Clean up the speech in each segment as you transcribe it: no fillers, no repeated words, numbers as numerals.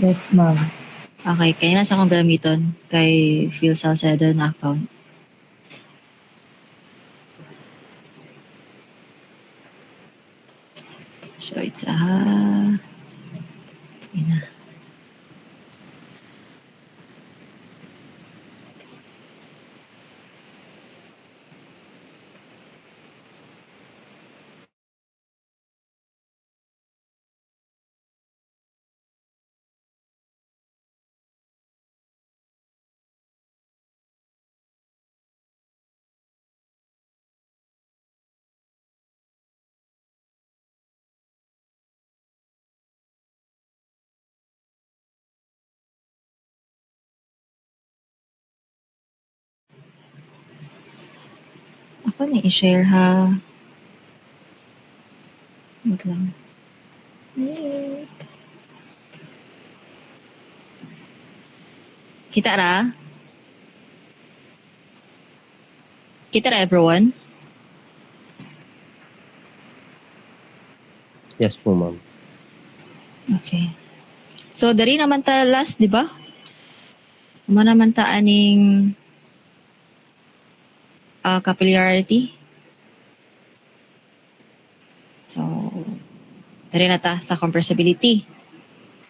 Yes, ma'am. Okay, kaya nasa akong gamiton kay Phil Salcedo na account. So, it's okay na. Ako na i-share ha. Wait lang. Kita ra? Kita ra everyone? Yes po, ma'am. Okay. So, dari naman ta last, di ba? Naman ta aning capillarity. So, dari na ta sa compressibility.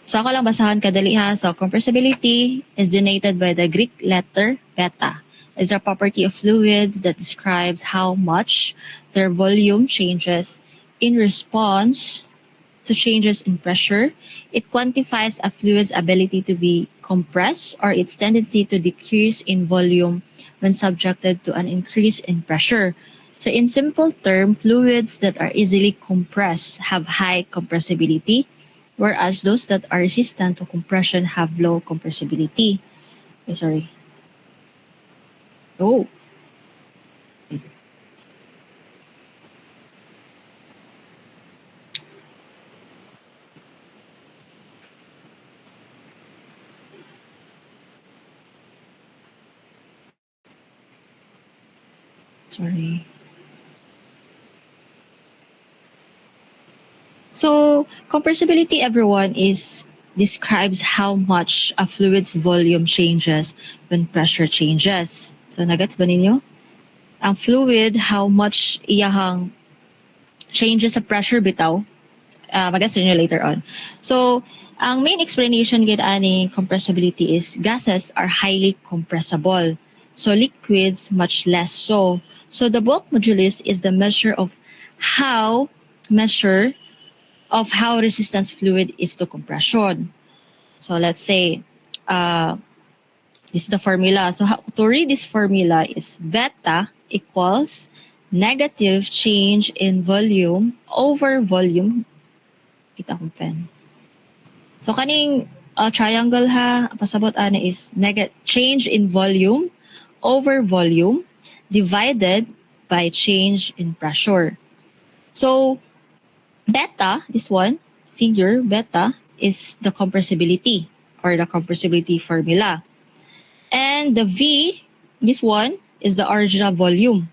So, ako lang basahan kadali ha. So, compressibility is denoted by the Greek letter beta. It's a property of fluids that describes how much their volume changes in response to changes in pressure. It quantifies a fluid's ability to be compressed or its tendency to decrease in volume when subjected to an increase in pressure. So in simple terms, fluids that are easily compressed have high compressibility, whereas those that are resistant to compression have low compressibility. Sorry. Oh. Sorry. So, compressibility, everyone, describes how much a fluid's volume changes when pressure changes. So, nagets ba ninyo? Ang fluid, how much iyahang changes sa pressure bitaw. Mag-gets ninyo later on. So, ang main explanation gid ani compressibility is gases are highly compressible. So, liquids much less so. So, the bulk modulus is the measure of how resistant fluid is to compression. So let's say this is the formula. So to read this formula is beta equals negative change in volume over volume. Kita kong pen. So kaning triangle ha, pasabot ana is change in volume over volume divided by change in pressure. So beta, this one, figure beta, is the compressibility or the compressibility formula. And the V, this one, is the original volume.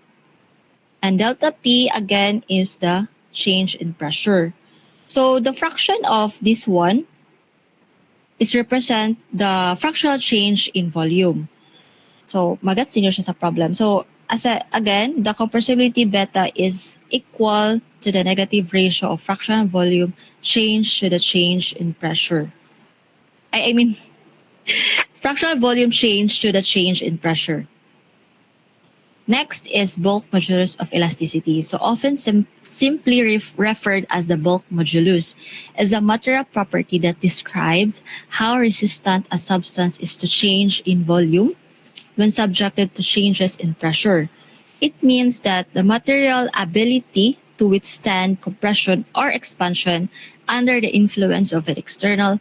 And delta P, again, is the change in pressure. So the fraction of this one is represent the fractional change in volume. So magets niyo siya sa problem. So again, the compressibility beta is equal to the negative ratio of fractional volume change to the change in pressure. I mean, fractional volume change to the change in pressure. Next is bulk modulus of elasticity. So often simply referred as the bulk modulus, is a material property that describes how resistant a substance is to change in volume when subjected to changes in pressure. It means that the material ability to withstand compression or expansion under the influence of an external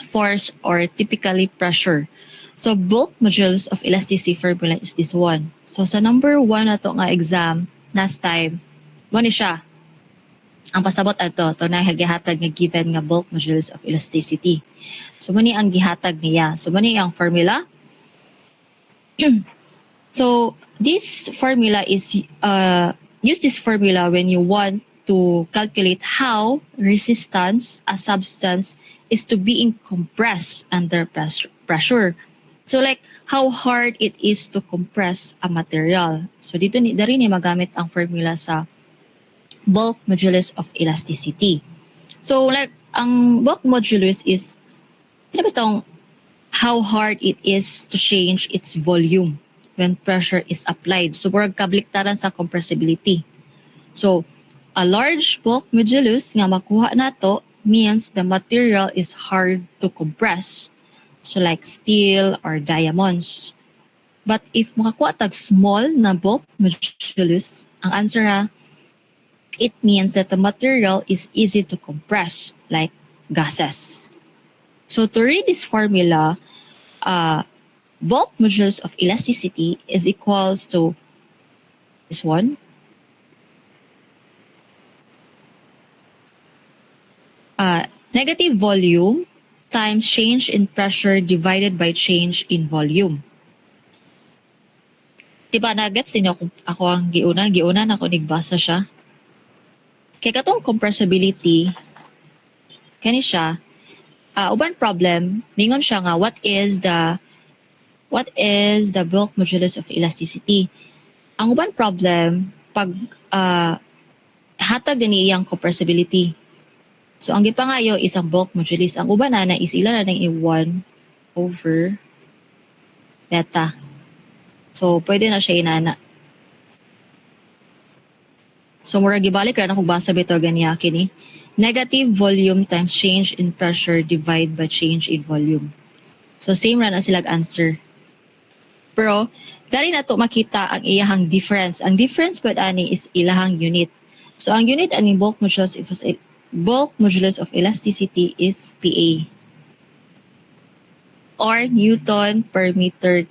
force or typically pressure. So bulk modulus of elasticity formula is this one. So sa number 1 na to nga exam last time, mo ni siya. Ang pasabot ato, to na gihatag nga given nga bulk modulus of elasticity. So mani ang gihatag niya. So mani ang formula. So this formula is use this formula when you want to calculate how resistance a substance is to being compressed under pressure. So like how hard it is to compress a material. So dito ni dari ni magamit ang formula sa bulk modulus of elasticity. So like ang bulk modulus is ano ba tong how hard it is to change its volume when pressure is applied. So murag kabliktaran sa compressibility. So a large bulk modulus nga makuha nato means the material is hard to compress. So like steel or diamonds. But if makakuha tag small na bulk modulus, ang answer ha, it means that the material is easy to compress like gases. So to read this formula, bulk modulus of elasticity is equals to this one. Negative volume times change in pressure divided by change in volume. Diba na-gets ninyo ako ang giuna na ko nigbasa siya. Kaya katong compressibility, kani siya, uban problem, mingon siya nga what is the bulk modulus of elasticity. Ang uban problem, pag hatag din iyang compressibility. So, ang gipangayo is ang bulk modulus. Ang uban na is ila na ng 1 over beta. So, pwede na siya inana. So, mura gibalik na kung basa bito ganiya kini. Negative volume times change in pressure divide by change in volume. So, same ra na silang answer. Pero, dari na to makita ang iyahang difference. Ang difference but ani is ilahang unit. So, ang unit ani bulk modulus of elasticity is PA or Newton per meter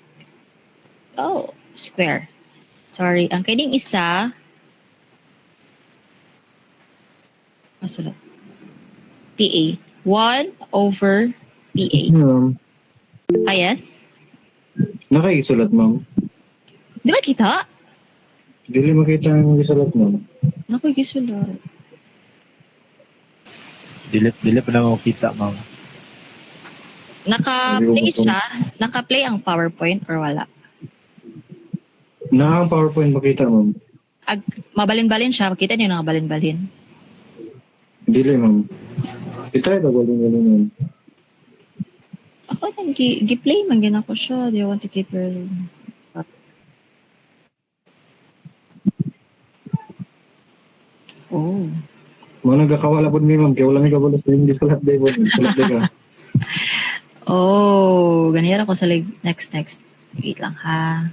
square. Sorry, ang kining isa masulat. PA. 1 over PA. Yes? Nakikisulat, ma'am. Di ba kita? Dili makita ang gisulat, ma'am. Nakikisulat. Dili pa lang ako kita, ma'am. Naka-play siya? Naka-play ang PowerPoint or wala? Na ang PowerPoint makita, ma'am. Mabalin-balin siya. Makita niyo nakabalin-balin. Dili, ma'am. Itry ka galing, ma'am. Ako nang gi-play man gina ko siya. Do you want to keep your... Oh. Mga nagkakawala po ni ma'am, kaya wala may kabulos din gisulat day po. Sulat day ka. Oh, ganyan ako sa next. Wait lang ha.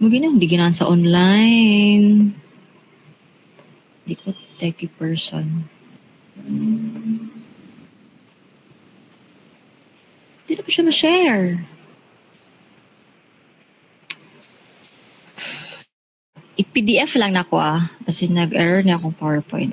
Hindi ginaan sa online. Di ko techie person. Hindi na pa siya ma-share. I-PDF lang na ako kasi nag-error na akong PowerPoint.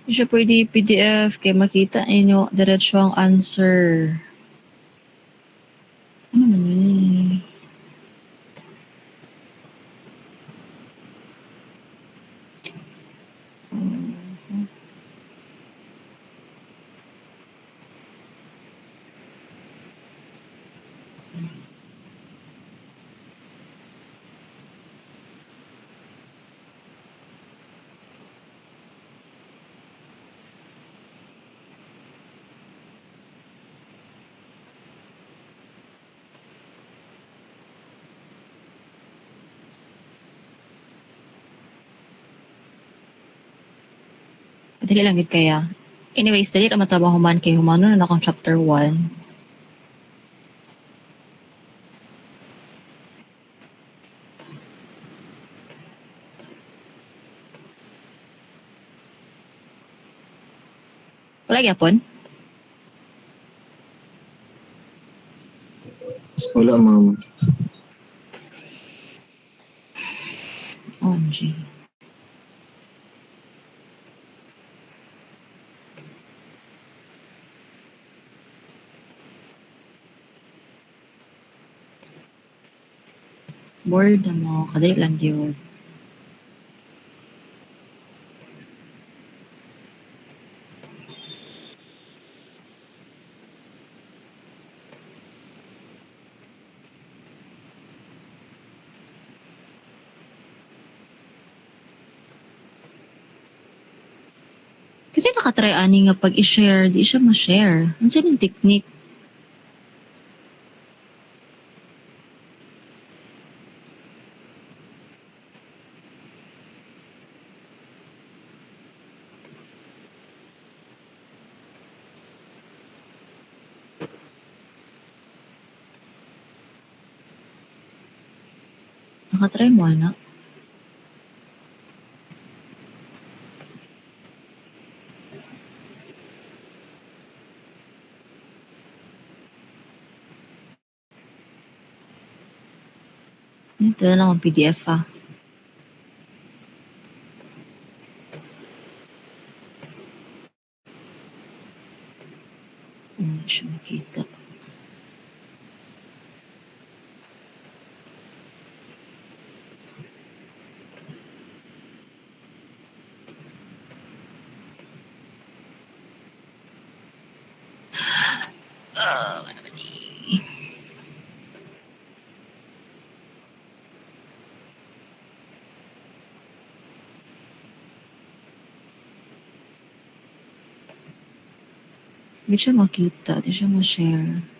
Hindi siya pwede PDF kaya makita ninyo diretso ang answer. Ano man yun? Dili lang gid kaya. Anyways, dili ra matabahuman kay humano na akong chapter 1. Wala gyapon? Wala, ma'am. OMG. Bored na mo. Kadali lang yun. Kasi nakatry ani nga pag i-share, di siya ma-share. Ano siya yung technique? Nakatry mo, ana? Ito na lang ang PDF, ah. Hindi siya makita. Ano ba ni? Hindi siya makita, hindi siya ma-share.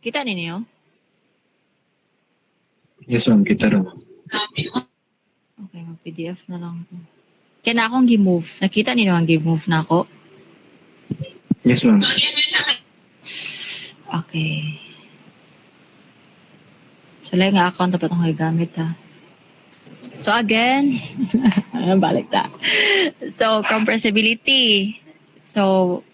Kita ninyo? Yes, ma'am. Kita rin. Okay, mag-PDF na lang ako. Kaya na akong gi-move. Nakita ninyo ang gi-move na ako? Yes, ma'am. Okay. So, lang nga account dapat akong gamit, ha. So, again, balik ta. So, compressibility. So,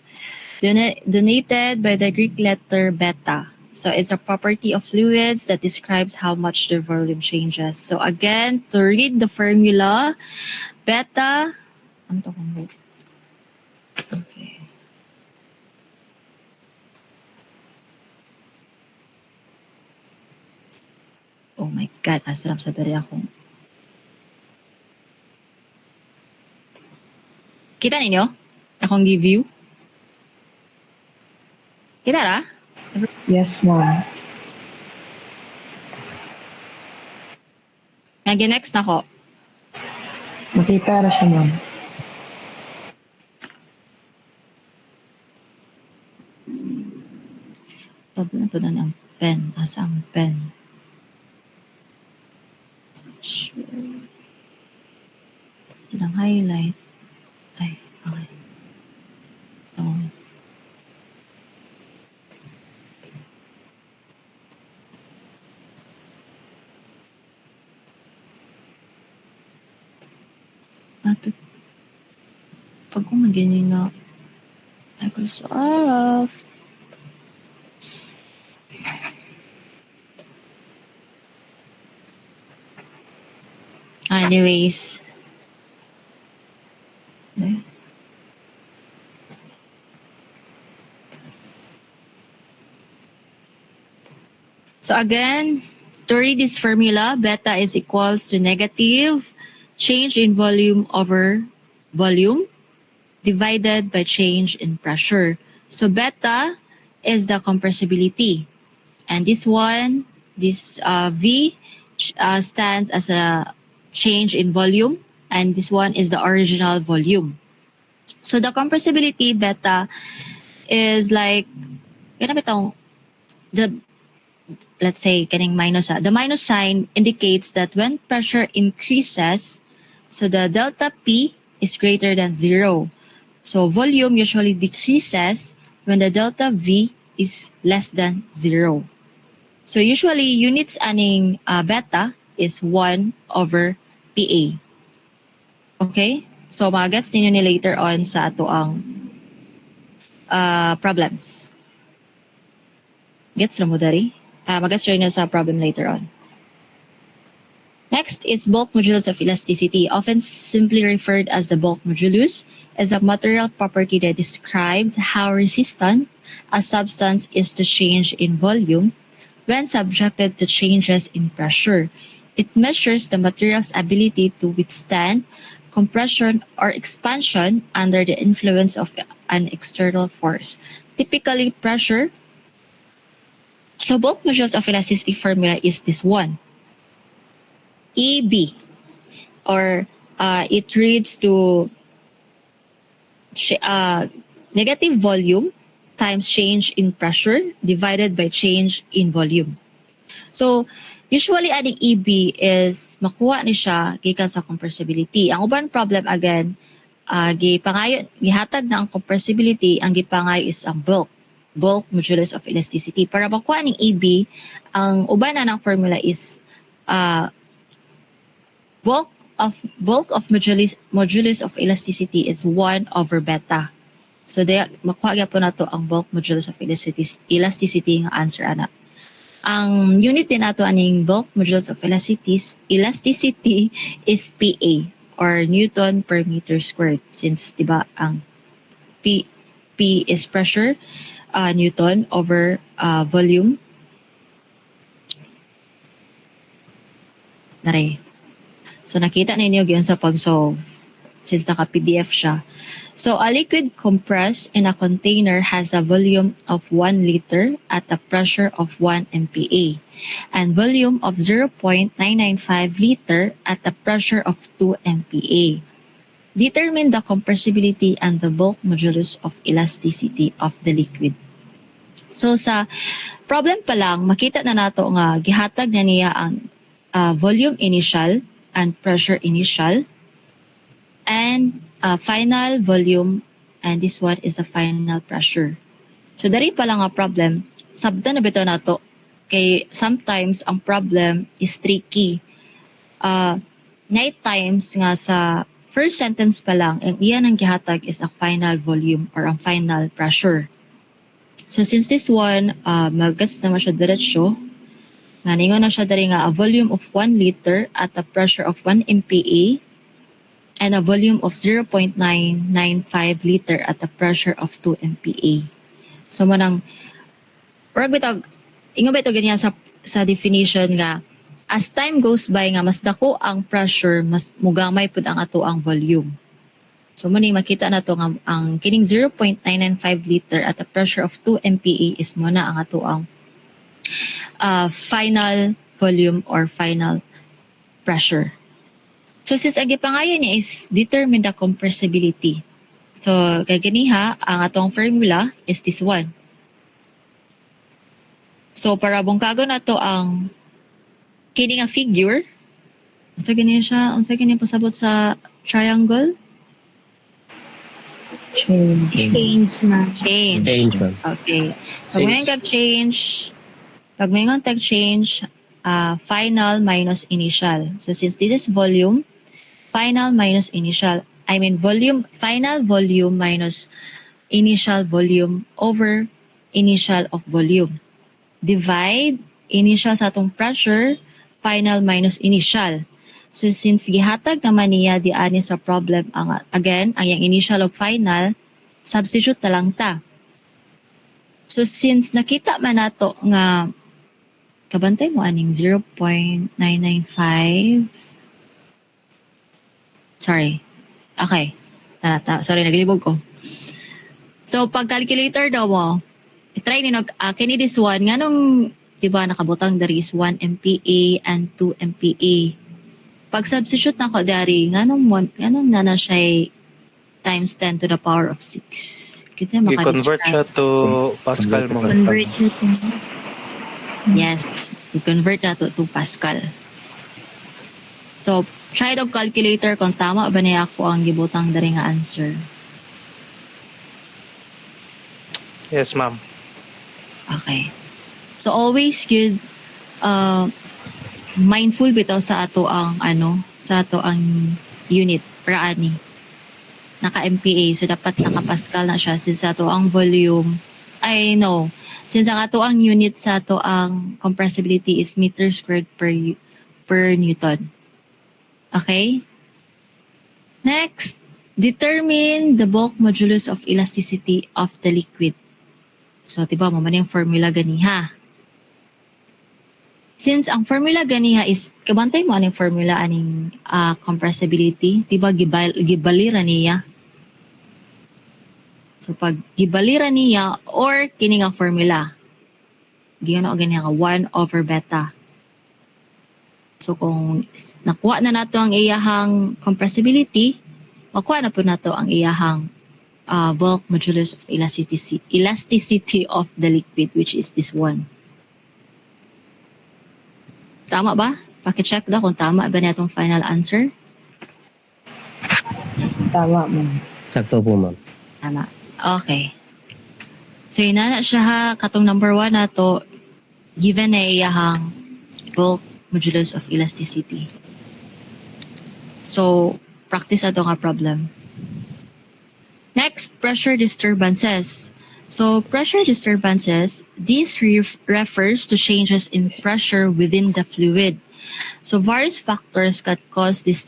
donated by the Greek letter beta. So, it's a property of fluids that describes how much their volume changes. So, again, to read the formula, beta, ano to kung okay. Oh my God, asarap sa dari akong. Kita ninyo? Akong give you? Kita ra? Yes, ma'am. Nag-next na ko. Makita ra siya, ma'am. Tabi na to na ang pen. Asa ang pen? Sure. Ilang highlight. Ay, okay. So, at pag ko magiging nga Microsoft. Anyways. Okay. So again, to read this formula, beta is equals to negative change in volume over volume divided by change in pressure. So beta is the compressibility. And this one, this V stands as a change in volume. And this one is the original volume. So the compressibility beta is like, the let's say getting minus the minus sign indicates that when pressure increases, so the delta P is greater than 0. So volume usually decreases when the delta V is less than 0. So usually units aning beta is 1 over PA. Okay? So magets ninyo ni later on sa ato ang problems. Gets na mo dari? Magets rin sa problem later on. Next is bulk modulus of elasticity, often simply referred as the bulk modulus, is a material property that describes how resistant a substance is to change in volume when subjected to changes in pressure. It measures the material's ability to withstand compression or expansion under the influence of an external force, typically pressure. So bulk modulus of elasticity formula is this one. EB, or it reads to negative volume times change in pressure divided by change in volume. So usually aning EB is makuha ni siya gikan sa compressibility. Ang uban problem again, gihatag na ang compressibility, ang gipangayo is ang bulk modulus of elasticity. Para makuha ning EB, ang uban na ng formula is bulk of modulus of elasticity is 1 over beta. So makuha gyapon nato ang bulk modulus of elasticity nga answer ana. Ang unit din nato aning bulk modulus of elasticity is PA, or Newton per meter squared, since diba ang P is pressure, Newton over volume. Naray. So nakita ninyo yun sa pag-solve since naka-PDF siya. So a liquid compressed in a container has a volume of 1 liter at a pressure of 1 MPa and volume of 0.995 liter at a pressure of 2 MPa. Determine the compressibility and the bulk modulus of elasticity of the liquid. So sa problem pa lang, makita na nato nga gihatag na niya ang volume initial and pressure initial and final volume, and this one is the final pressure. So dari pa lang nga problem, sabda na bitaw nato kay sometimes ang problem is tricky. Night times nga sa first sentence pa lang, ang iyan ang gihatag is ang final volume or ang final pressure. So since this one, magets naman siya diretsyo, nga ningon na siya dari nga a volume of 1 liter at a pressure of 1 MPa and a volume of 0.995 liter at a pressure of 2 MPa. So manang ingon ba ito ganyan sa definition nga as time goes by nga mas dako ang pressure, mas mugamay pud ang ato ang volume. So muni makita na to nga ang kining 0.995 liter at a pressure of 2 MPa is mo na ang ato ang final volume or final pressure. So since ang gipangayon niya is determine the compressibility. So kay ganiha ang atong formula is this one. So para bungkago na to ang kini nga figure. Unsa gani pasabot sa triangle? Change na. Change. Okay. Pag mayroon kag change, final minus initial. So since this is volume, final minus initial. Final volume minus initial volume over initial of volume. Divide initial sa atong pressure, final minus initial. So since gihatag naman niya di ani sa problem ang yang initial of final, substitute na lang ta. So since nakita man nato nga kabantay mo aning 0.995. Sorry. Okay. Sorry, naglibog ko. So, pag calculator daw mo, try ni kini this one, nganong, di ba, nakabutang dari is 1 MPa and 2 MPa. Pag substitute na ko dari, nganong na siya times 10 to the power of 6. Kasi I-convert siya to Pascal mo. Convert it to Yes, i-convert na to Pascal. So, try daw calculator kung tama ba niya ako ang gibutang dari nga answer. Yes, ma'am. Okay. So, always good mindful bitaw sa ato ang unit para ani. Naka-MPa, so dapat naka-Pascal na siya since ato ang volume. Since ang ato ang unit sa ato ang compressibility is meter squared per Newton. Okay? Next, determine the bulk modulus of elasticity of the liquid. So, diba, maman yung formula ganiha. Since ang formula ganiha is, kabantay mo aning formula aning compressibility, diba, gibalira niya. So, pag gibalira niya, or kining ang formula, giyon o ganiha ka, 1 over beta. So, kung nakuha na nato ang iyahang compressibility, makuha na po nato ang iyahang bulk modulus of elasticity of the liquid, which is this one. Tama ba? Paki-check daw kung tama ba na itong final answer. tama mo. Sakto po, ma'am. Tama. Okay. So, yun na siya ha. Katong number 1 na to, given na iyahang bulk modulus of elasticity. So, practice ato nga problem. Next, pressure disturbances. So, pressure disturbances, this refers to changes in pressure within the fluid. So, various factors can cause these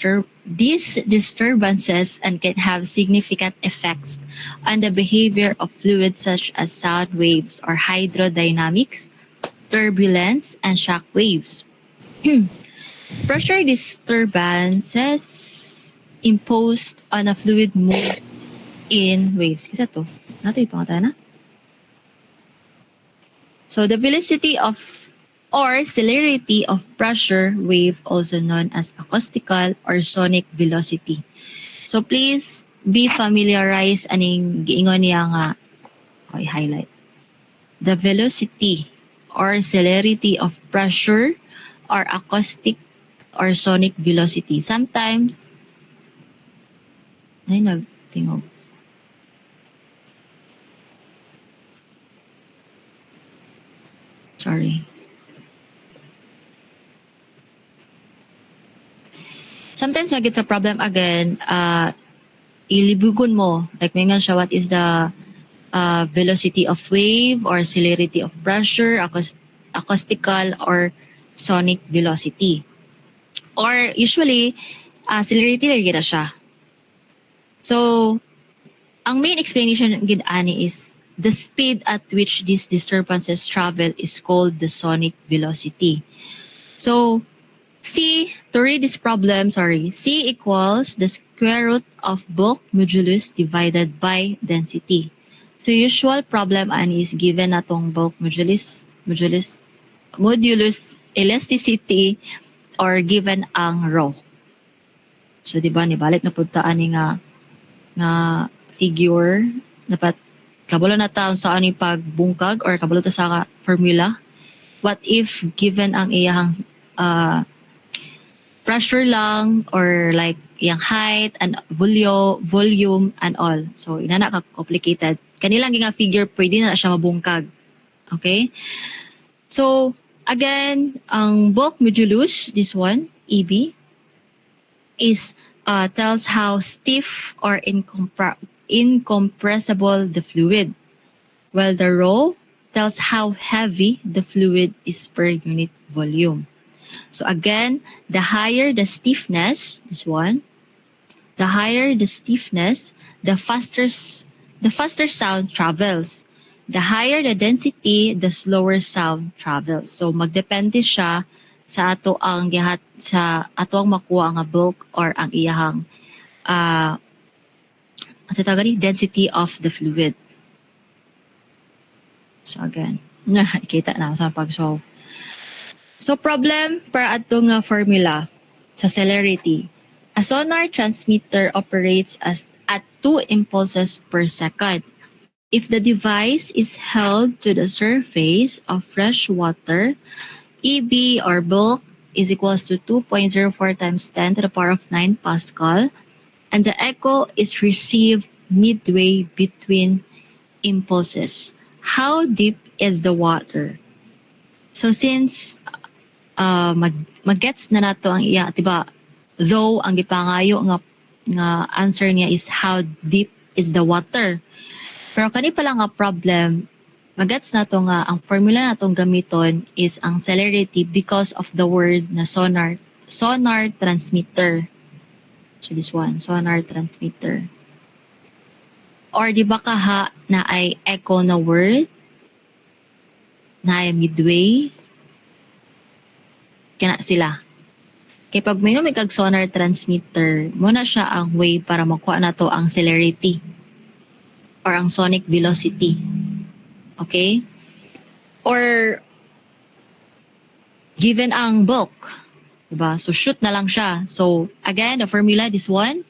disturbances and can have significant effects on the behavior of fluids such as sound waves or hydrodynamics, turbulence, and shock waves. Pressure disturbances imposed on a fluid move in waves. Kisa to? Nato yung pangata na? So, the velocity of or celerity of pressure wave, also known as acoustical or sonic velocity. So, please be familiarized aning giingon niya nga highlight. The velocity or celerity of pressure or acoustic or sonic velocity. Sometimes, ay nagtingog. Sorry. Sometimes magit sa problem again, ilibugon mo. Like, may nga siya, what is the velocity of wave or celerity of pressure, acoustical or sonic velocity. Or usually, celerity na gina siya. So, ang main explanation gid ani is the speed at which these disturbances travel is called the sonic velocity. So, to read this problem, C equals the square root of bulk modulus divided by density. So, usual problem ani is given natong bulk modulus elasticity or given ang rho. So, di ba, nibalik na punta ani nga figure, dapat kabalo na taon sa ani pagbungkag or kabalo ta sa formula. What if given ang iyahang pressure lang or like yung height and volume and all. So, inana ka complicated. Kanilang nga figure, pwede na siya mabungkag. Okay? So, again, ang bulk modulus, this one, EB, is tells how stiff or incompressible the fluid, while the rho tells how heavy the fluid is per unit volume. So again, the higher the stiffness, this one, the faster sound travels. The higher the density, the slower sound travels. So magdepende siya sa ato ang makuha nga bulk or ang iyahang density of the fluid. So again, kita na sa pag-solve. So problem para ato nga formula sa celerity. A sonar transmitter operates at 2 impulses per second. If the device is held to the surface of fresh water, EB or bulk is equals to 2.04 times 10 to the power of 9 Pascal, and the echo is received midway between impulses. How deep is the water? So since mag-gets na nato ang iya, diba? Though ang gipangayo nga answer niya is how deep is the water. Pero kani pala nga problem, magets na to nga ang formula natong gamiton is ang celerity because of the word na sonar transmitter. So this one, sonar transmitter. Or di ba kaha na ay echo na word? Na ay midway? Kana sila. Kaya pag may kag sonar transmitter, muna siya ang way para makuha na to ang celerity or ang sonic velocity. Okay? Or given ang bulk, diba? So shoot na lang siya. So again, the formula this one,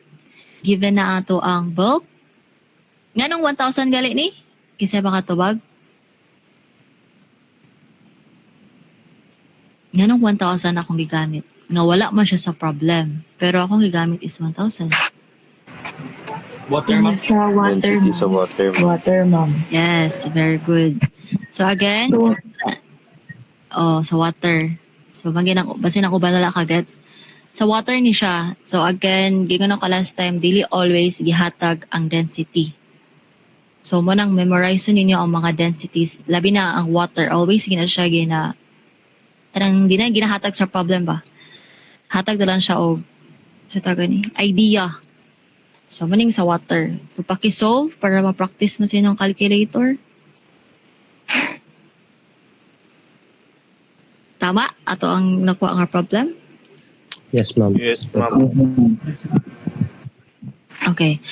given na ato ang bulk. Nganong 1,000 gali ni? Kisay ba katubag? Nganong 1,000 akong gigamit? Nga wala man siya sa problem. Pero akong gigamit is 1,000. Water, ma'am. Sa water, Density sa ma'am. water, ma'am. Water, ma'am. Yes, very good. So again, sa water. So basin ako ba nala kagets? Sa water ni siya. So again, gigon ako last time, dili always gihatag ang density. So mo nang memorize ninyo ang mga densities. Labi na ang water, always gina siya tarang ginahatag sa problem ba? Hatag na lang siya og sa taga ni idea. So maning sa water. So paki-solve para ma-practice mo sa inyong calculator. Tama? Ato ang nakuha nga problem? Yes, ma'am. Yes, ma'am. Okay.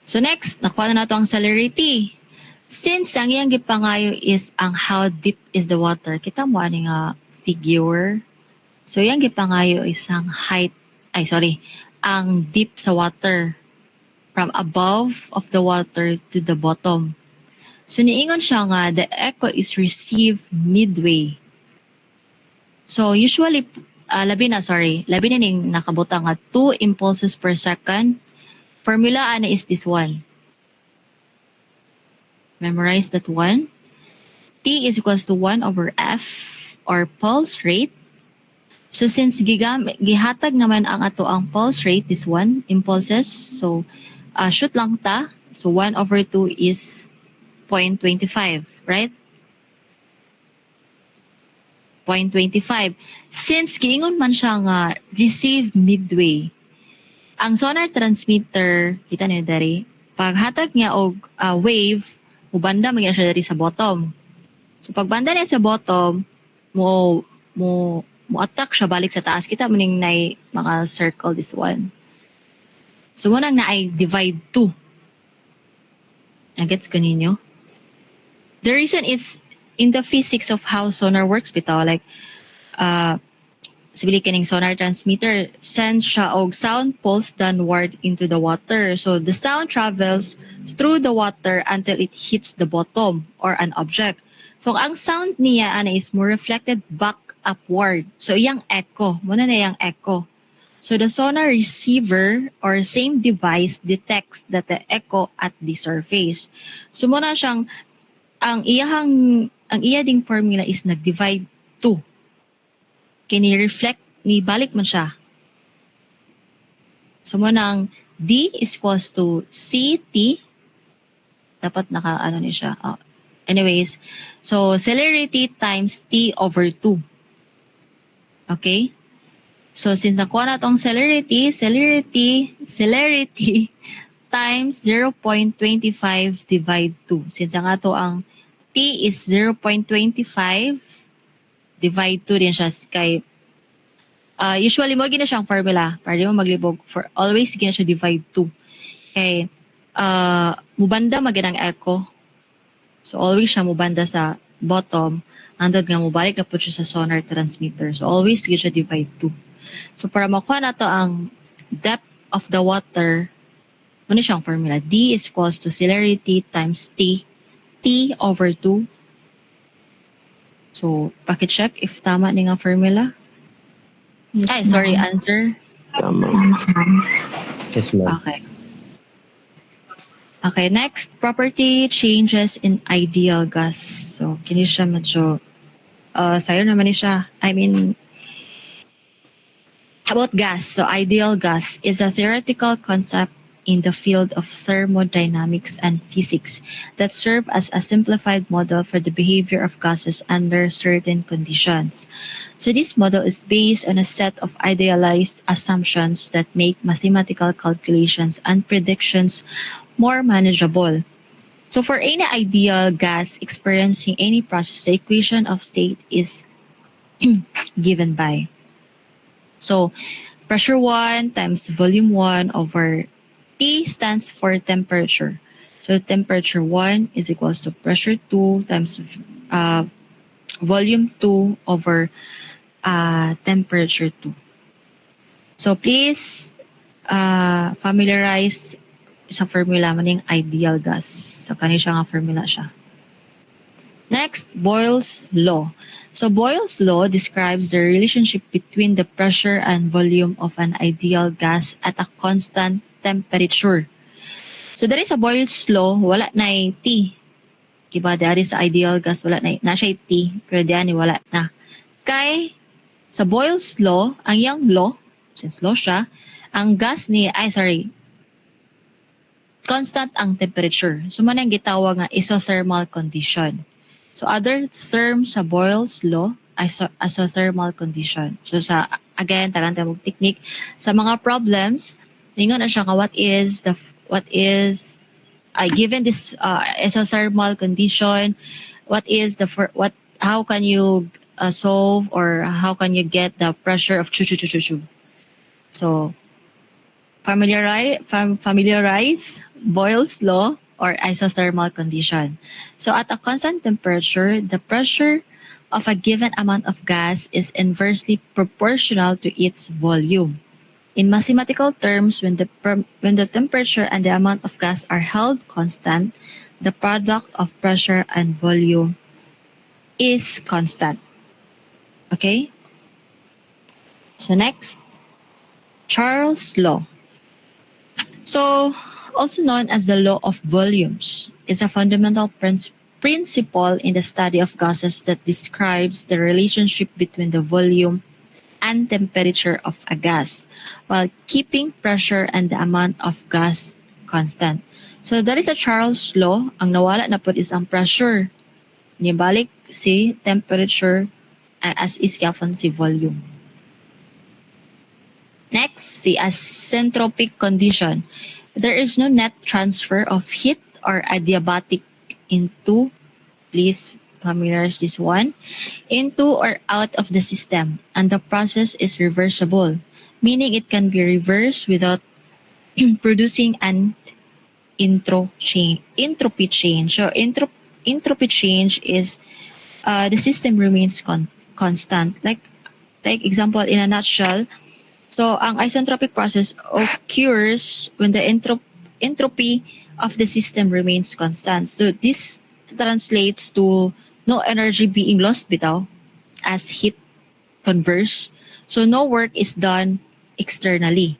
So next, nakuha na nato ang celerity. Since ang iyang gipangayo is ang how deep is the water, kita mo ani nga figure. So iyang gipangayo is ang ang deep sa water from above of the water to the bottom. So niingon siya nga the echo is received midway. So usually labi na ning nakabutang nga 2 impulses per second. Formula ana is this one. Memorize that one. T is equals to 1 over F or pulse rate. So since gihatag naman ang ato ang pulse rate, this one, impulses, so shoot lang ta. So 1 over 2 is 0.25, right? 0.25. Since giingon man siya nga receive midway, ang sonar transmitter, kita niyo dari, paghatag niya og wave, mubanda magiging siya dari sa bottom. So pagbanda niya sa bottom, mo attract siya balik sa taas. Kita mo ning nay mga circle this one. So mo nang naay divide 2. Nagets ko ninyo? The reason is in the physics of how sonar works bitaw, like sabili kining sonar transmitter send siya og sound pulse downward into the water. So the sound travels through the water until it hits the bottom or an object. So ang sound niya ana is more reflected back upward. So iyang echo, muna na iyang echo. So the sonar receiver or same device detects that the echo at the surface. So muna siyang ang iya ding formula is nag-divide 2. Kini reflect ni balik man siya. So mo nang D is equals to CT. Dapat ni siya. Anyways, so celerity times T over 2. Okay? So since nakuha na tong celerity times 0.25 divide 2. Since ang ato ang t is 0.25 divide 2 din siya kay usually mo gina siyang formula para di mo maglibog for always gina siya divide 2 kay mubanda maginang echo, so always siya mubanda sa bottom andod nga mubalik na po siya sa sonar transmitter, so always gina siya divide 2. So para makuha nato ang depth of the water, ano siyang formula, D is equals to celerity times T over 2. So, paki-check if tama ni nga formula. Yes, Answer. Tama. Yes, ma'am. Okay. Okay, next, property changes in ideal gas. So, kini siya medyo, sayo naman ni siya. I mean, about gas. So, ideal gas is a theoretical concept in the field of thermodynamics and physics that serve as a simplified model for the behavior of gases under certain conditions. So this model is based on a set of idealized assumptions that make mathematical calculations and predictions more manageable. So for any ideal gas experiencing any process, the equation of state is given by. So pressure 1 times volume 1 over T stands for temperature. So temperature 1 is equals to pressure 2 times volume 2 over temperature 2. So please familiarize sa formula maning ideal gas. So kani siya nga formula siya. Next, Boyle's law. So Boyle's law describes the relationship between the pressure and volume of an ideal gas at a constant temperature. So there is a Boyle's law, wala na T. Diba, there is ideal gas, wala na siya T, pero diyan wala na. Kay, sa Boyle's law, ang yang law, since law siya, ang gas ni, constant ang temperature. So man ang gitawag nga isothermal condition. So other terms sa Boyle's law, isothermal condition. So again, tagang tawag technique, sa mga problems, ningon na siya nga given this isothermal condition, how can you solve or how can you get the pressure of chu. So familiarize Boyle's law or isothermal condition. So at a constant temperature, the pressure of a given amount of gas is inversely proportional to its volume. In mathematical terms, when the temperature and the amount of gas are held constant, the product of pressure and volume is constant. Okay? So next, Charles' law. So, also known as the law of volumes, is a fundamental principle in the study of gases that describes the relationship between the volume and temperature of a gas while keeping pressure and the amount of gas constant. So that is a Charles law. Ang nawala na po is ang pressure. Nibalik si temperature as is yapon si volume. Next, si asentropic condition. There is no net transfer of heat or adiabatic into, please familiarize this one, into or out of the system, and the process is reversible, meaning it can be reversed without producing an entropy change. So entropy change is the system remains constant. Like example, in a nutshell, so ang isentropic process occurs when the entropy of the system remains constant. So this translates to no energy being lost bitaw as heat converts. So no work is done externally.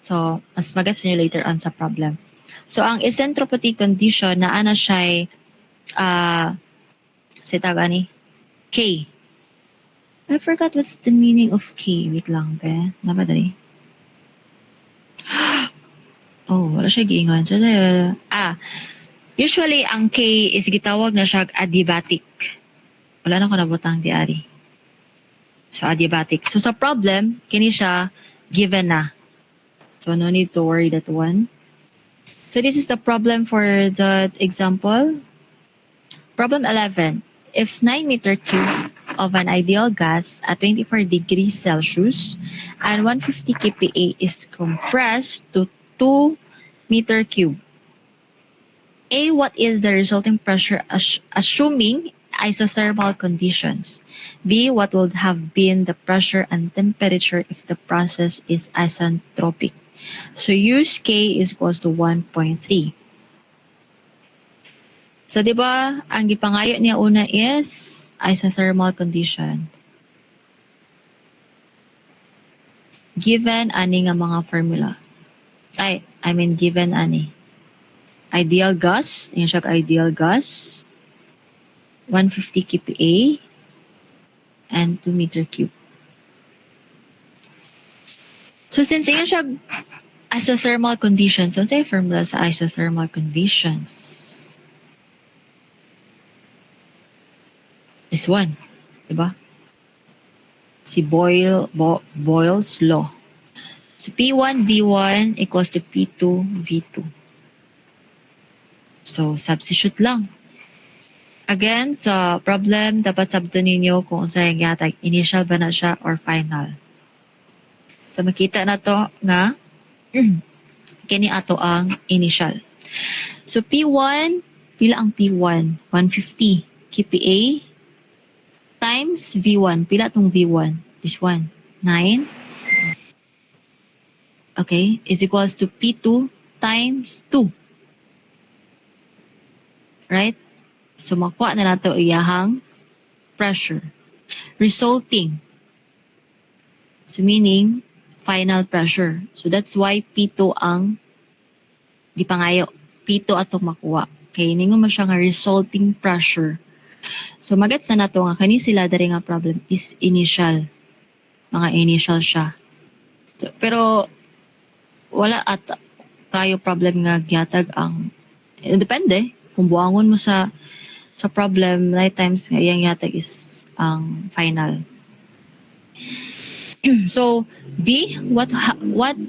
So mas magets niyo later on sa problem. So ang isentropy condition na ana siya K. I forgot what's the meaning of K. Wait lang, be. Napadali. Oh, wala siya giingon. Usually, ang K is gitawag na siya adiabatic. Wala na ko nabutang diari. So, adiabatic. So, sa problem, kini siya given na. So, no need to worry that one. So this is the problem for the example. Problem 11. If 9 meter cube of an ideal gas at 24 degrees Celsius and 150 kPa is compressed to 2 meter cube. A, what is the resulting pressure assuming isothermal conditions? B, what would have been the pressure and temperature if the process is isentropic? So use K is equals to 1.3. So, di ba, ang gipangayo niya una is isothermal condition. Given ani nga mga formula. Given ani. Ideal gas, yung siya ideal gas, 150 kPa, and 2 meter cube. So, since yung siya isothermal conditions, so say formula sa isothermal conditions. This one, diba? Si Boyle's law. So P1 V1 equals to P2 V2. So substitute lang. Again, sa problem, dapat sabto ninyo kung saan yatag initial ba na siya or final. So makita na to nga kini ato ang initial. So P1, pila ang P1? 150 kPa times V1. Pila tong V1? This one. 9. Okay. Is equals to P2 times 2. Right? So, makuha na nato iyahang pressure. Resulting. So, meaning, final pressure. So, that's why P2 ang gipangayo. P2 atong makuha. Okay. Ningon mo siya nga resulting pressure. So, magets na nato nga kani sila dari nga problem is initial. Mga initial siya. So, pero, wala at kayo problem nga gyatag ang depende kung buangon mo sa problem night times nga iyang yatag is ang final. So, B, what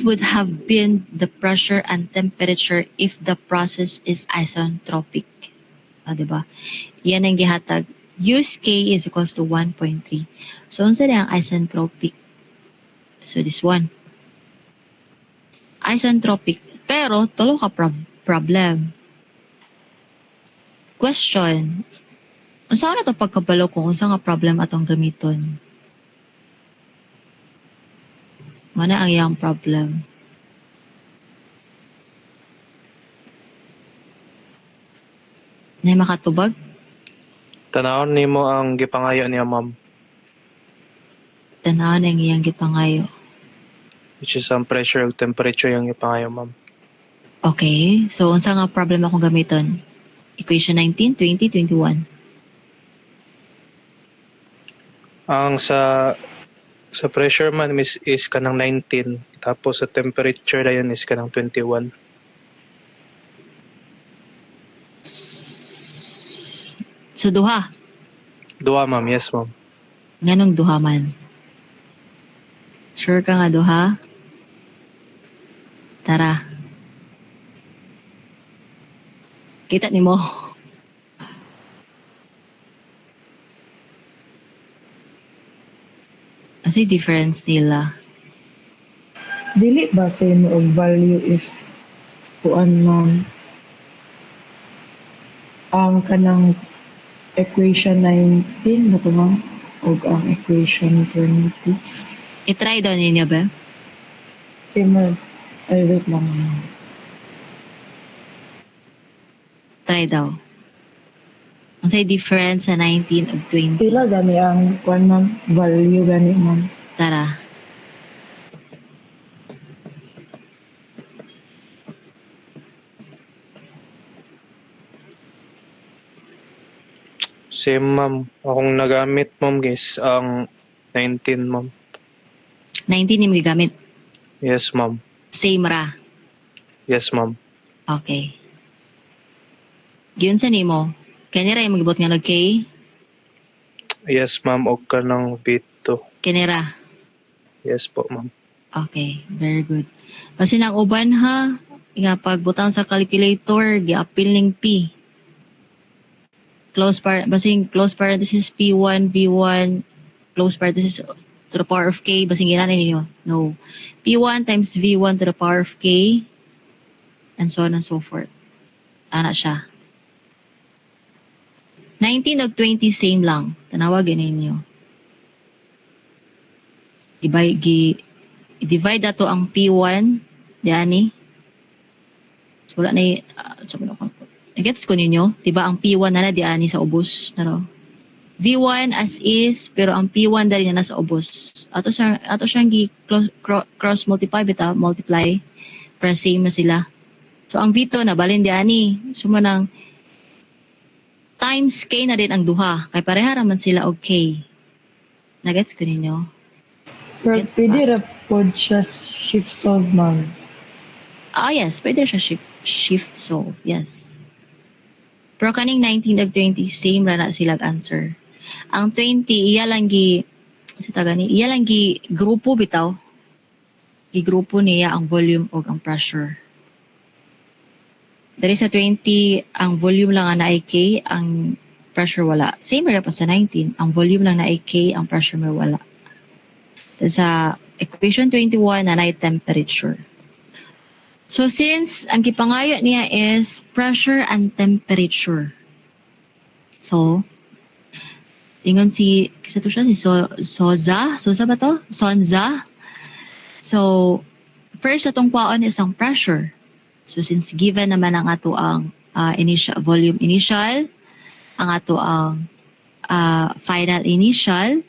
would have been the pressure and temperature if the process is isentropic? Diba? Yan ang gihatag. Use K is equals to 1.3. So, unsa na ang isentropic? So, this one. Isentropic. Pero, tulo ka problem. Question. Unsa na ito pagkabalo kung unsa nga problem atong gamiton? Mana ang iyang problem? Na makatubag? Tanawon nimo ang gipangayo niya, ma'am. Tanawan ang iyang gipangayo. Which is ang pressure ug temperature yung gipangayo, ma'am. Okay. So, unsa nga problem akong gamiton? Equation 19, 20, 21. Ang sa pressure man is kanang 19. Tapos sa temperature dayon is kanang 21. So, duha. Duha, ma'am. Yes, ma'am. Nganong duha man? Sure ka nga duha? Tara. Kita ni mo. Asa'y difference nila? Dili ba sa imo og value if kuan man ang kanang equation 19 na to ma'am og ang equation 20. I-try daw ninyo ba? Timer. Ay, wait lang. Try daw. Ang sa'y difference sa 19 ug 20. Pila gani ang kuan ma'am value gani ma'am. Tara. Same, ma'am. Akong nagamit, ma'am, guys, ang 19, ma'am. 19 yung gamit. Yes, ma'am. Same ra. Yes, ma'am. Okay. Yun sa nimo. Kanira yung magibot nga nag-K. Yes, ma'am. Og kanang B2. Kanira. Yes po, ma'am. Okay. Very good. Kasi nang uban ha, nga pagbutang sa calculator, gi-appeal ning P. Basing close parenthesis P1, V1, close parenthesis to the power of K, basing ginanin ninyo. No. P1 times V1 to the power of K, and so on and so forth. Ana siya. 19 ug 20 same lang. Tanawagin ninyo. I-divide dato ang P1, diani. So, wala na gets ko ninyo? Diba ang P1 na diani sa ubos. Naro? V1 as is, pero ang P1 dali na nasa ubos. Ato siyang cross multiply, multiply, para same na sila. So, ang V2 na balin diani. So, manang times K na din ang duha. Kay pareha raman sila og K. Nagets ko ninyo? Pero Get pwede ra po siya shift solve, ma'am. Yes. Pwede siya shift solve. Yes. Pero kaning 19 ug 20, same ra na silang answer. Ang 20, iya lang gi grupo bitaw. Gigrupo niya ang volume o ang pressure. Dari sa 20, ang volume lang na ay K, ang pressure wala. Same ra pa sa 19, ang volume lang na ay K, ang pressure may wala. Sa equation 21 na ay temperature. So since ang gipangayo niya is pressure and temperature. So, ingon si Soza ba to? Sonza. So, first atong kwaon is ang pressure. So since given naman ang ato ang volume initial, ang ato ang final initial,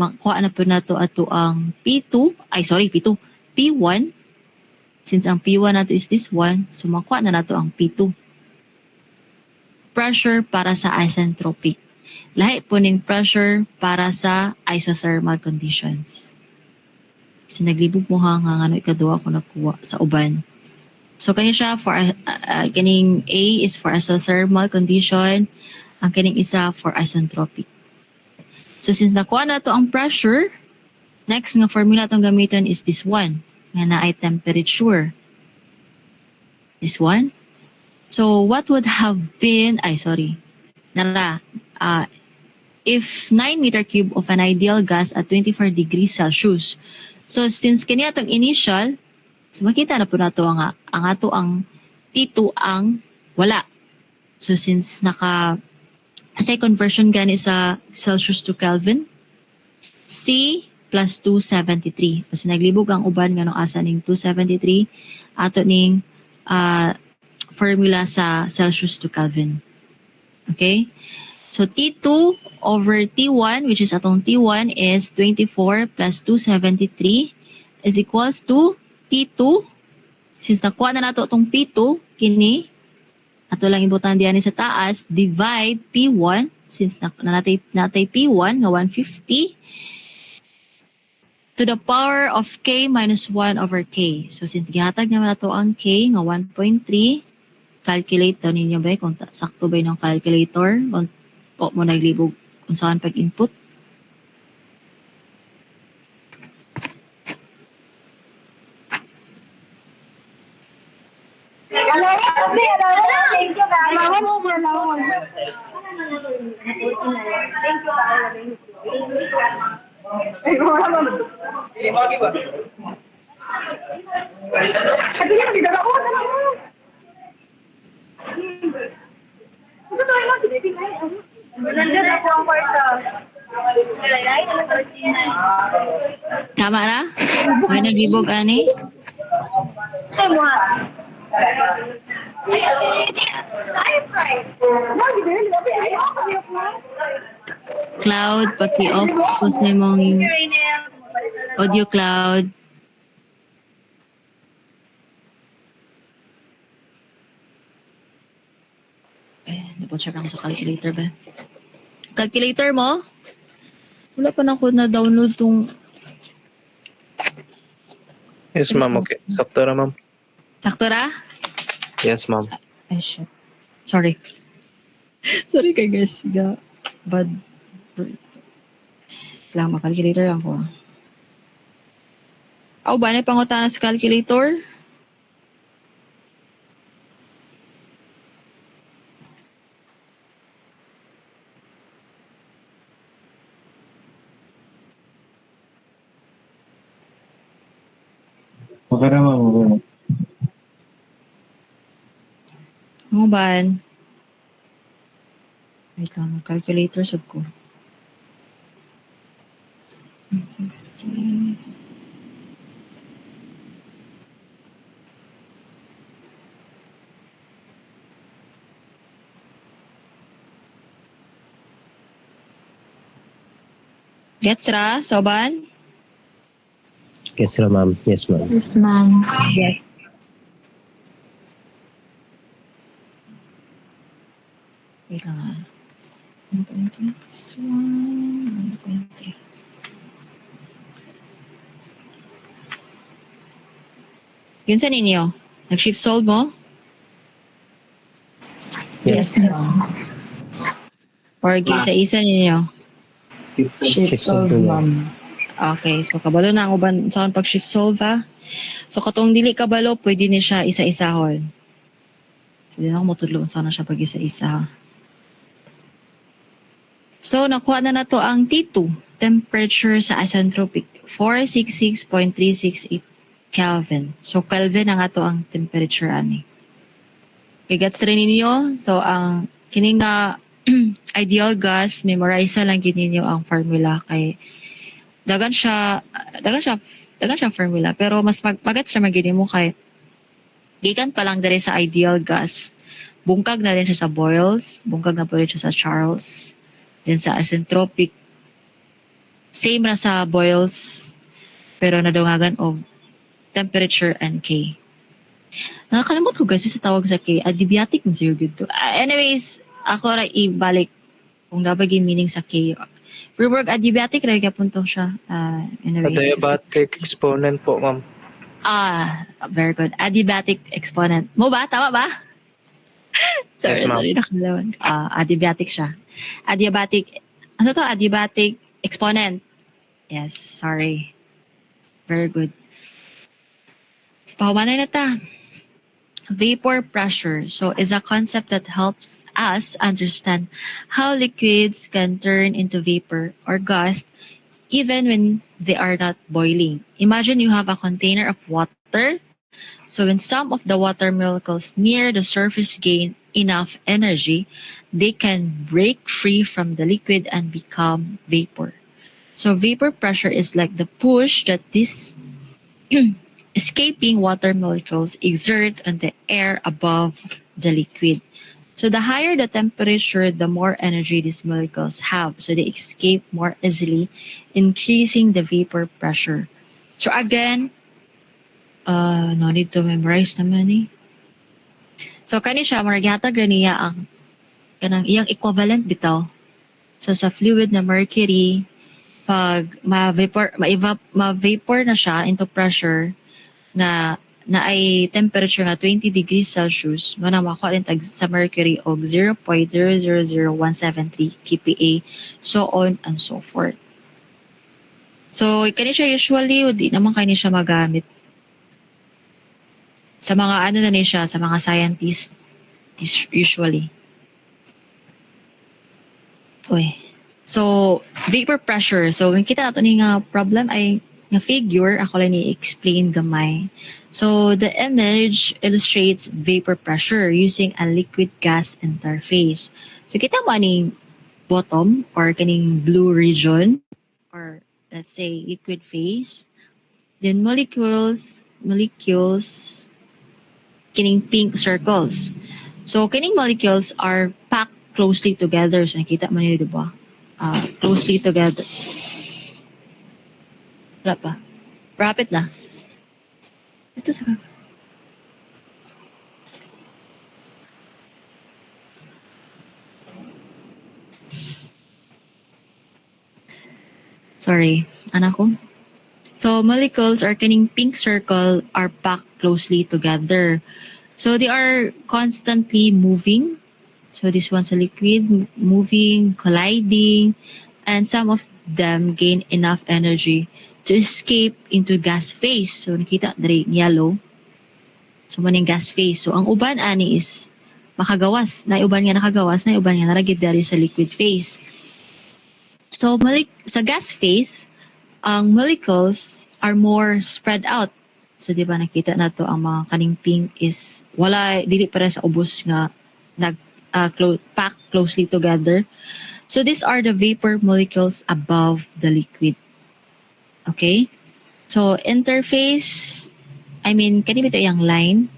makuha na po nato ato ang P1. Since ang P1 nato is this one, so makuha na nato ang P2. Pressure para sa isentropic. Lahi po ning pressure para sa isothermal conditions. So naglibog mo nga ano ikaduha ko nakuha sa uban. So kani siya for kaning A is for isothermal condition, ang kaning isa for isentropic. So since nakuha na to ang pressure, next nga formula tong gamiton is this one, nga na ay temperature. This one. So what would have been, if 9 meter cube of an ideal gas at 24 degrees Celsius. So since kaniya itong initial, so makita na po na ito ang ato ang T2 ang wala. So since say conversion gani sa Celsius to Kelvin, C plus 273. Kasi naglibog ang uban nga nung asa ning 273 ato ning formula sa Celsius to Kelvin. Okay? So T2 over T1, which is atong T1 is 24 plus 273 is equals to P2. Since nakuha na nato itong P2, kini, ato lang ibutan diyan sa taas, divide P1, since natay P1 nga 150, to the power of K minus 1 over K. So since gihatag naman nato ang K nga 1.3, calculate daw ninyo ba kung sakto ba yung calculator, kung mo naglibog kung saan pag-input. Tama na? May naglibog ani? Cloud, paki-off ko sa mong audio cloud. Double check lang sa calculator ba? Calculator mo? Wala pa na ako na-download tong... Yes, ma'am. Okay. Sakto ra, ma'am. Sakto ra? Yes, ma'am. Ay, shit. Sorry. Sorry kay guys. Bad. Lang, calculator lang ko. Ba na pangutana sa calculator? Okay na ma'am, okay na. Ano ba? Wait lang, calculator sub ko. Gets ra, Soban? Yes, ma'am. Yes, ma'am. Ma'am. Yes. Wait lang ah. 1.3 plus 1, 1.3. Yun sa ninyo? Nag-shift solve mo? Yes, ma'am. Or isa-isa ninyo? Shift Shift solve solve, po, ma'am. Okay, so kabalo na ang uban sa pag shift solve ha. So katong dili kabalo, pwede ni siya isa-isahon. So di na ako matudloon sana siya pag isa-isa ha. So nakuha na nato ang T2, temperature sa isentropic, 466.368 Kelvin. So Kelvin ang ato ang temperature ani. Kigats rin ninyo, so ang kining nga ideal gas, memorize lang gid ninyo ang formula kay dagan siya formula pero mas magats siya magini mo kay gikan pa lang diri sa ideal gas, bungkag na rin siya sa boils, bungkag na po rin siya sa Charles, then sa isentropic same ra sa boils pero nadungagan og temperature and K. Nakakalimot ko kasi sa tawag sa K, adiabatic and zero good to. Anyways, ako ra ibalik kung dapat yung meaning sa K. Rework adiabatic ra punto siya. Anyways. Adiabatic exponent po, ma'am. Very good. Adiabatic exponent. Mo ba? Tama ba? Yes, ma'am. Sorry, nakalawan. Adiabatic siya. Adiabatic, ano to? Adiabatic exponent. Yes, sorry. Very good. So, pahumanay na ta. Vapor pressure. So, is a concept that helps us understand how liquids can turn into vapor or gas even when they are not boiling. Imagine you have a container of water. So when some of the water molecules near the surface gain enough energy, they can break free from the liquid and become vapor. So vapor pressure is like the push that these escaping water molecules exert on the air above the liquid. So the higher the temperature, the more energy these molecules have. So they escape more easily, increasing the vapor pressure. So again, no need to memorize naman eh. So kani siya, maragihatag rin niya ang kanang iyang equivalent bitaw. So sa fluid na mercury, pag ma-vapor na siya into pressure na ay temperature nga 20 degrees Celsius, mo na makuha rin sa mercury og 0.000173 kPa, so on and so forth. So, kani siya usually, di naman kani siya magamit sa mga ano na ni siya, sa mga scientists usually. Uy. So, vapor pressure. So, when kita nato ni nga problem ay nga figure, ako lang i-explain gamay. So, the image illustrates vapor pressure using a liquid-gas interface. So, kita mo aning bottom or kaning blue region or let's say liquid phase. Then molecules, kining pink circles. So, kining molecules are packed closely together. So, nakita mo nila, diba? Closely together. Wala pa. Rapid na. Ito sa Sorry, anak ko. So, molecules or kining pink circle are packed closely together. So, they are constantly moving. So, this one's a liquid, moving, colliding, and some of them gain enough energy to escape into gas phase. So, nakita diri yellow. So, maning gas phase. So, ang uban ani is makagawas. Na uban nga nakagawas, na uban nga naragid dari sa liquid phase. So, sa gas phase, ang molecules are more spread out. So di ba nakita na to ang mga kaning pink is wala dili para sa ubos nga nag pack closely together. So these are the vapor molecules above the liquid. Okay? So interface, I mean kani bitaw yung line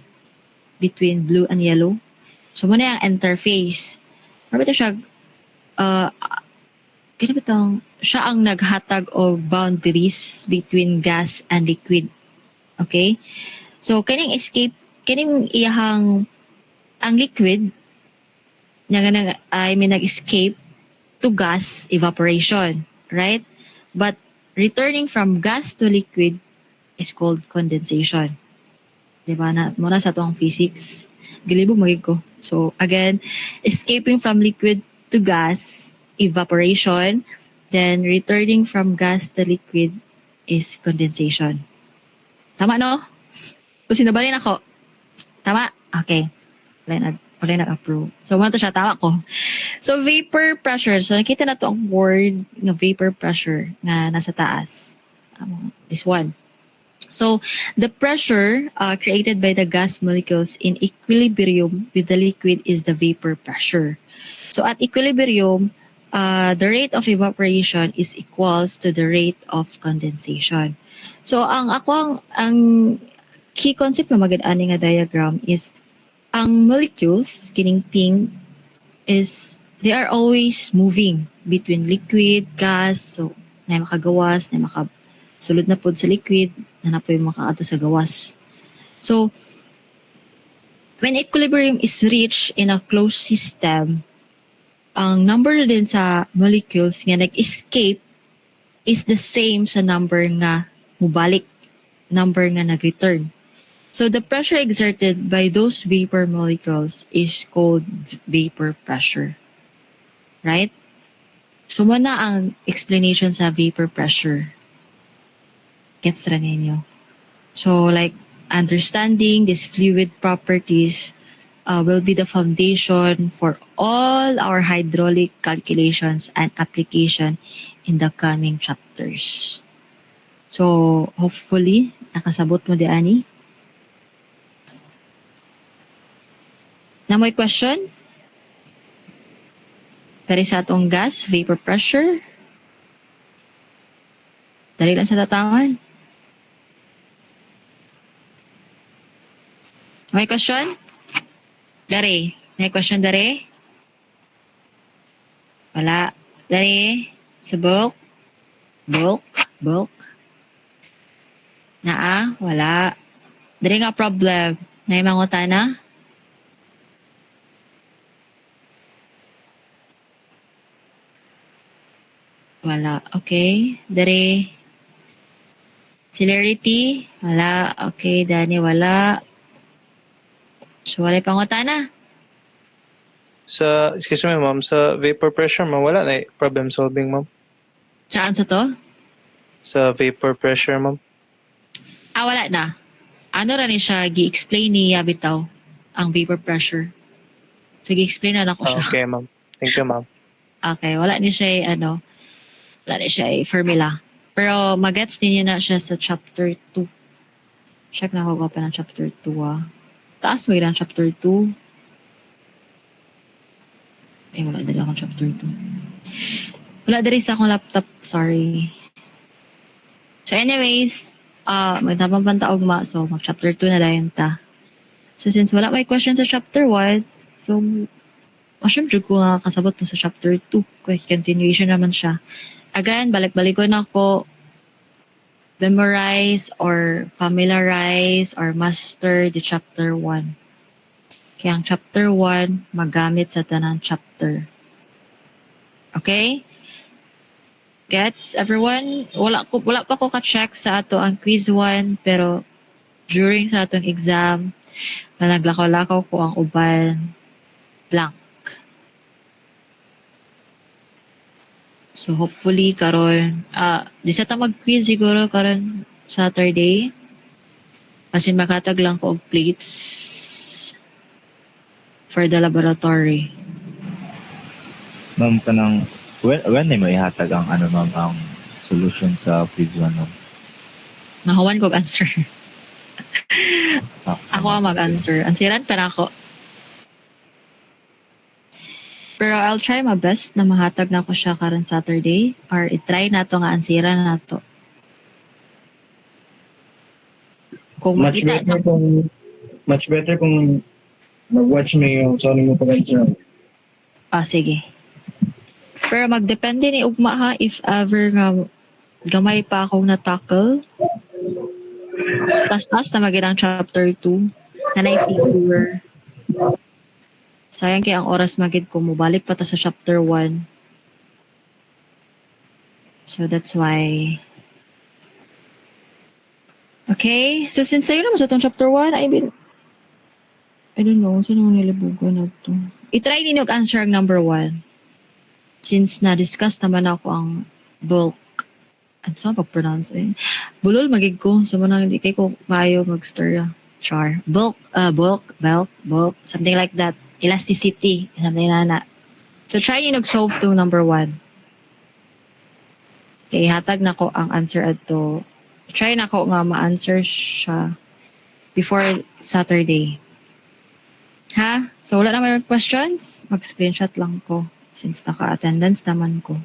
between blue and yellow. So muna yung interface. Ano ba ito siya kani bitaw siya ang naghatag og boundaries between gas and liquid. Okay? So, kaning escape, kaning iyahang, ang liquid, nag-escape to gas evaporation, right? But returning from gas to liquid is called condensation. Diba na, muna sa itong physics, gilibog magig ko. So, again, escaping from liquid to gas, evaporation, then returning from gas to liquid is condensation. Tama, no? Kung sinabalin ako. Tama? Okay. Wala nag-approve. So, to siya. Tama ko. So, vapor pressure. So, nakita na to ang word ng vapor pressure na nasa taas. This one. So, the pressure created by the gas molecules in equilibrium with the liquid is the vapor pressure. So, at equilibrium, the rate of evaporation is equals to the rate of condensation. So ang key concept na magad-ani nga diagram is ang molecules kining pink is they are always moving between liquid, gas, so na makagawas, na makasulod na pod sa liquid, na po yung makaadto sa gawas. So when equilibrium is reached in a closed system, ang number din sa molecules nga nag-escape is the same sa number nga mubalik, number nga nag-return. So the pressure exerted by those vapor molecules is called vapor pressure. Right? So muna ang explanation sa vapor pressure. Gets ra ninyo? So like understanding these fluid properties will be the foundation for all our hydraulic calculations and application in the coming chapters. So, hopefully, nakasabot mo di, Ani. Na may question? Dari sa atong gas, vapor pressure. Dari lang sa tatawan. May question? Dari. May question, Dari? Wala. Dari. Sa bulk? Bulk? Naa? Wala. Dari nga problem. May mangutana? Wala. Okay. Dari. Celerity? Wala. Okay. Dani, wala. So, wala pangutana? Excuse me, ma'am, sa vapor pressure, ma'am, wala na problem solving, ma'am. Saan sa to? Sa vapor pressure, ma'am. Wala na. Ano rin siya, gi-explain ni Bitaw ang vapor pressure. So, gi-explain na ako siya. Okay, ma'am. Thank you, ma'am. Okay, wala ni siya, wala ni siya formula. Pero, magets ninyo na siya sa chapter 2. Check na ako pa ng chapter 2, Taas mo yun ang chapter 2. Wala dali akong chapter 2. Wala dali sa akong laptop, sorry. So anyways, magtapang pantaogma, so mag-chapter 2 na dayon ta. So since wala may question sa chapter 1, so masyempre ko nga kasabot mo sa chapter 2. Continuation naman siya. Again, balik-balik ko na ako memorize or familiarize or master the chapter 1. Kaya ang chapter 1 magamit sa tanang chapter. Okay? Gets everyone? Wala pa ko ka-check sa ato ang quiz 1 pero during sa atong exam na naglakaw-lakaw ko ang uban blank. So hopefully karon di sa ta mag-quiz siguro karon Saturday. Kasi makatag lang ko og plates for the laboratory. Ma'am, kanang when na mo ihatag ang ma'am ang solution sa quiz 1 ma'am? Nahawan ko answer. Ako ang mag-answer. Ansiran pa na ako. Pero I'll try my best na mahatag na ko siya karon Saturday or i-try na to nga ansiran na to. Kung Much makita better kung mag-watch mo yung Sony mo pag-answer. sige. Pero magdepende ni ugma ha if ever nga gamay pa akong na-tackle. Tas na magiging chapter 2 na na-figure. Sayang kaya ang oras magid ko mubalik pa ta sa chapter 1. So that's why. Okay, so since sa'yo naman sa itong chapter 1, I don't know, saan naman nilibugan na ito? I-try ninyo answer ang number 1. Since na-discuss naman ako ang bulk. Ano saan pag-pronounce eh? Bulol magig ko. So manang hindi ko maayo mag-stir. Char. Bulk, something like that. Elasticity, something na. So try nyo solve to number 1. Okay, hatag na ko ang answer ato. Try na ko nga ma-answer siya before Saturday. Ha? So wala na may questions? Mag-screenshot lang ko since naka-attendance naman ko.